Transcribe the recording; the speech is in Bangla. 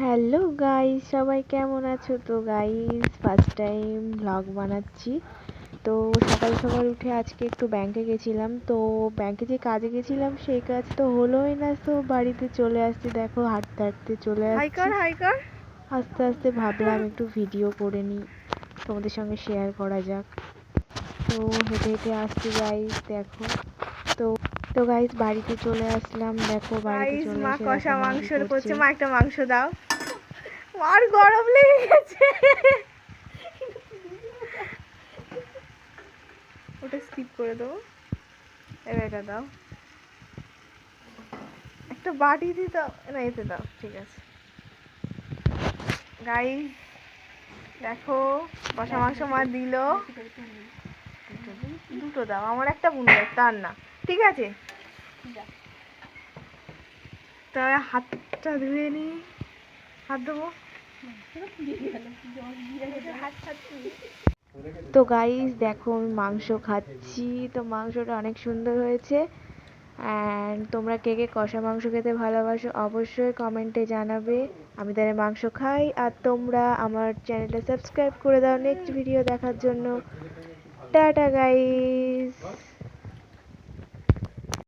হ্যালো গাইস, সবাই কেমন আছো? তো গাইস, ফার্স্ট টাইম ব্লগ বানাচ্ছি। তো সকাল সকাল উঠে আজকে একটু ব্যাংকে গেছিলাম। তো ব্যাংকে যে কাজে গেছিলাম সেই কাজ তো হলোই না, তো বাড়িতে চলে আসছি। দেখো, হাঁটতে হাঁটতে চলে আসছি। আস্তে আস্তে ভাবলাম একটু ভিডিও করে নিই, তোমাদের সঙ্গে শেয়ার করা যাক। তো হেঁটে হেঁটে আসছি গাইস, দেখো। তো তো গাইস, বাড়িতে চলে আসলাম। দেখো, বাড়িতে চলে মা এসে কষা দেখো মাংস মা করছে। মা একটা মাংস দাও, মার গরম লেগে গেছে। ওটা স্কিপ করে দেবো, এবার এটা দাও, একটা বাটি দিয়ে দাও না, এতে দাও, ঠিক আছে। গাইস দেখো, কষা মাংস মা দিল। দুটো দাও, আমার একটা বুনো একটা, আর না, ঠিক আছে। তাহলে হাতটা ধুয়ে নি, হাত দেবো। তো গাইস দেখো, আমি মাংস খাচ্ছি। তো মাংসটা অনেক সুন্দর হয়েছে। অ্যান্ড তোমরা কে কে কষা মাংস খেতে ভালোবাসো অবশ্যই কমেন্টে জানাবে। আমি তাহলে মাংস খাই, আর তোমরা আমার চ্যানেলটা সাবস্ক্রাইব করে দাও নেক্সট ভিডিও দেখার জন্য। Tata guys.